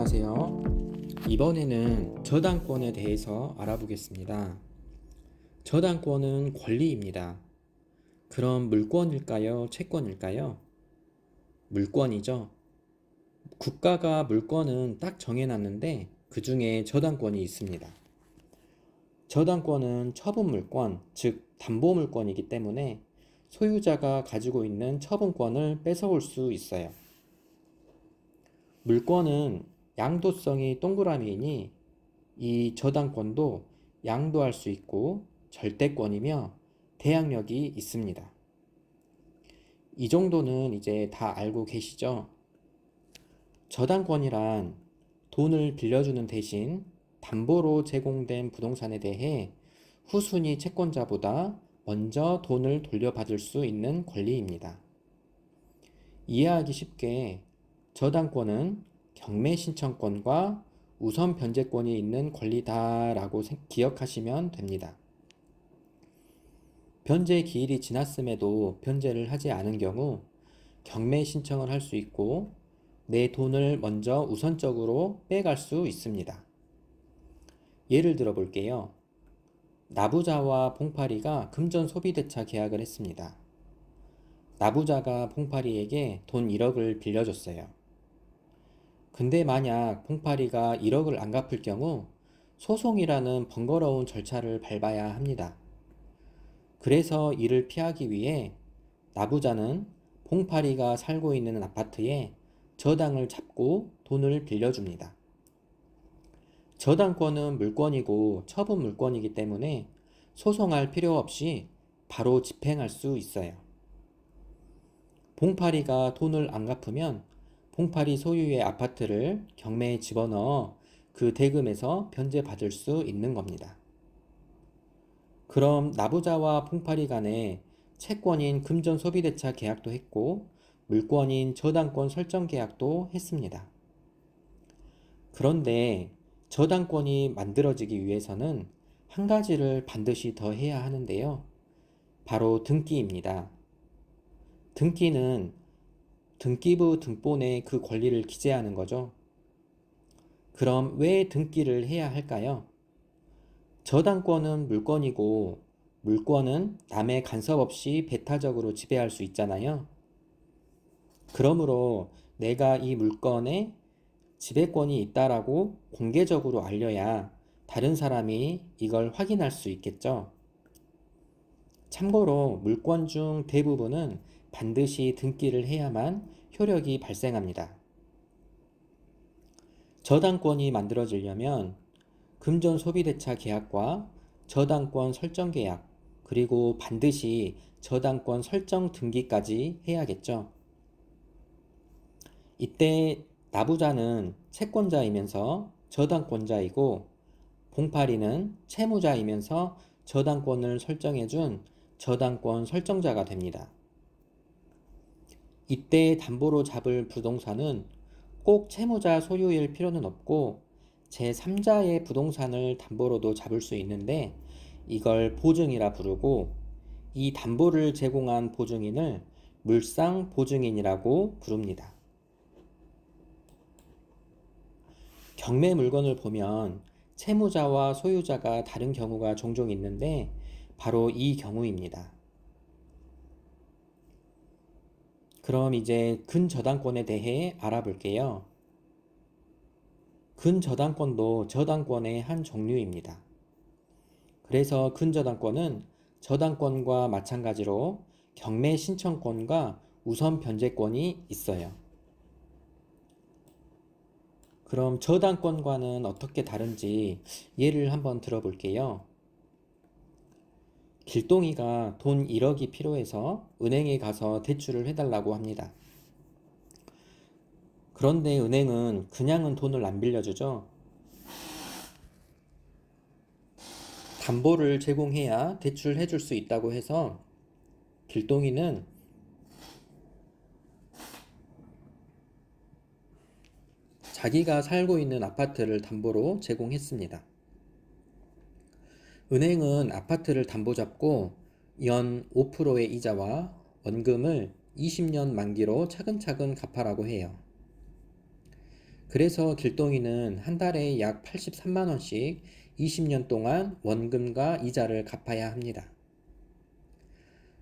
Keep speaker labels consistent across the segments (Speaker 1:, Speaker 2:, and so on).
Speaker 1: 안녕하세요. 이번에는 저당권에 대해서 알아보겠습니다. 저당권은 권리입니다. 그럼 물권일까요? 채권일까요? 물권이죠. 국가가 물권은 딱 정해놨는데 그 중에 저당권이 있습니다. 저당권은 처분물권, 즉 담보물권이기 때문에 소유자가 가지고 있는 처분권을 뺏어올 수 있어요. 물권은 양도성이 동그라미이니 이 저당권도 양도할 수 있고 절대권이며 대항력이 있습니다. 이 정도는 이제 다 알고 계시죠? 저당권이란 돈을 빌려주는 대신 담보로 제공된 부동산에 대해 후순위 채권자보다 먼저 돈을 돌려받을 수 있는 권리입니다. 이해하기 쉽게 저당권은 경매 신청권과 우선 변제권이 있는 권리다라고 기억하시면 됩니다. 변제 기일이 지났음에도 변제를 하지 않은 경우 경매 신청을 할 수 있고 내 돈을 먼저 우선적으로 빼갈 수 있습니다. 예를 들어 볼게요. 나부자와 봉파리가 금전 소비대차 계약을 했습니다. 나부자가 봉파리에게 돈 1억을 빌려줬어요. 근데 만약 봉파리가 1억을 안 갚을 경우 소송이라는 번거로운 절차를 밟아야 합니다. 그래서 이를 피하기 위해 나부자는 봉파리가 살고 있는 아파트에 저당을 잡고 돈을 빌려줍니다. 저당권은 물권이고 처분 물권이기 때문에 소송할 필요 없이 바로 집행할 수 있어요. 봉파리가 돈을 안 갚으면 봉파리 소유의 아파트를 경매에 집어넣어 그 대금에서 변제받을 수 있는 겁니다. 그럼 나부자와 봉파리 간에 채권인 금전소비대차 계약도 했고 물권인 저당권 설정 계약도 했습니다. 그런데 저당권이 만들어지기 위해서는 한 가지를 반드시 더 해야 하는데요. 바로 등기입니다. 등기는 등기부 등본에 그 권리를 기재하는 거죠. 그럼 왜 등기를 해야 할까요? 저당권은 물권이고 물권은 남의 간섭 없이 배타적으로 지배할 수 있잖아요. 그러므로 내가 이 물건에 지배권이 있다라고 공개적으로 알려야 다른 사람이 이걸 확인할 수 있겠죠. 참고로 물권 중 대부분은 반드시 등기를 해야만 효력이 발생합니다. 저당권이 만들어지려면 금전소비대차 계약과 저당권 설정 계약, 그리고 반드시 저당권 설정 등기까지 해야겠죠. 이때 나부자는 채권자이면서 저당권자이고 봉파리는 채무자이면서 저당권을 설정해준 저당권 설정자가 됩니다. 이때 담보로 잡을 부동산은 꼭 채무자 소유일 필요는 없고 제3자의 부동산을 담보로도 잡을 수 있는데 이걸 보증이라 부르고 이 담보를 제공한 보증인을 물상 보증인이라고 부릅니다. 경매 물건을 보면 채무자와 소유자가 다른 경우가 종종 있는데 바로 이 경우입니다. 그럼 이제 근저당권에 대해 알아볼게요. 근저당권도 저당권의 한 종류입니다. 그래서 근저당권은 저당권과 마찬가지로 경매 신청권과 우선 변제권이 있어요. 그럼 저당권과는 어떻게 다른지 예를 한번 들어볼게요. 길동이가 돈 1억이 필요해서 은행에 가서 대출을 해달라고 합니다. 그런데 은행은 그냥은 돈을 안 빌려주죠. 담보를 제공해야 대출해줄 수 있다고 해서 길동이는 자기가 살고 있는 아파트를 담보로 제공했습니다. 은행은 아파트를 담보 잡고 연 5%의 이자와 원금을 20년 만기로 차근차근 갚아라고 해요. 그래서 길동이는 한 달에 약 83만 원씩 20년 동안 원금과 이자를 갚아야 합니다.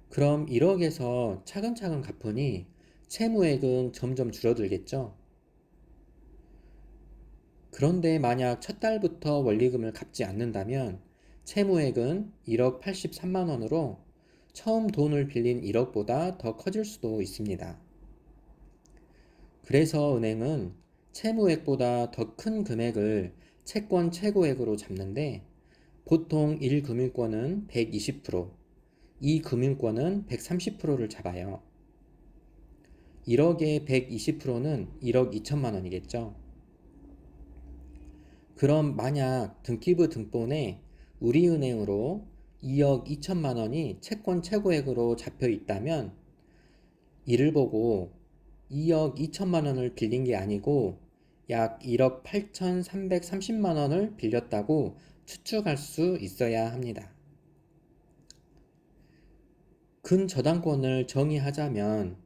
Speaker 1: 그럼 1억에서 차근차근 갚으니 채무액은 점점 줄어들겠죠? 그런데 만약 첫 달부터 원리금을 갚지 않는다면 채무액은 1억 83만 원으로 처음 돈을 빌린 1억보다 더 커질 수도 있습니다. 그래서 은행은 채무액보다 더 큰 금액을 채권 최고액으로 잡는데 보통 1금융권은 120%, 2금융권은 130%를 잡아요. 1억의 120%는 1억 2천만 원이겠죠. 그럼 만약 등기부 등본에 우리은행으로 2억 2천만 원이 채권 최고액으로 잡혀 있다면 이를 보고 2억 2천만 원을 빌린 게 아니고 약 1억 8,330만 원을 빌렸다고 추측할 수 있어야 합니다. 근저당권을 정의하자면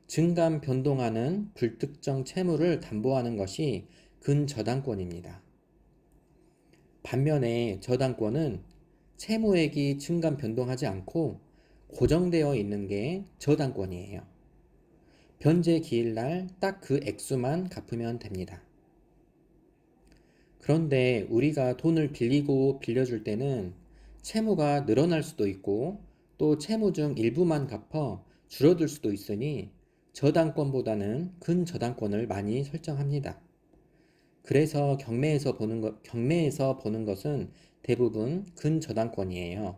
Speaker 1: 증감 변동하는 불특정 채무를 담보하는 것이 근저당권입니다. 반면에 저당권은 채무액이 증감 변동하지 않고 고정되어 있는 게 저당권이에요. 변제 기일날 딱 그 액수만 갚으면 됩니다. 그런데 우리가 돈을 빌리고 빌려줄 때는 채무가 늘어날 수도 있고 또 채무 중 일부만 갚아 줄어들 수도 있으니 저당권보다는 근저당권을 많이 설정합니다. 그래서 경매에서 보는 것은 대부분 근저당권이에요.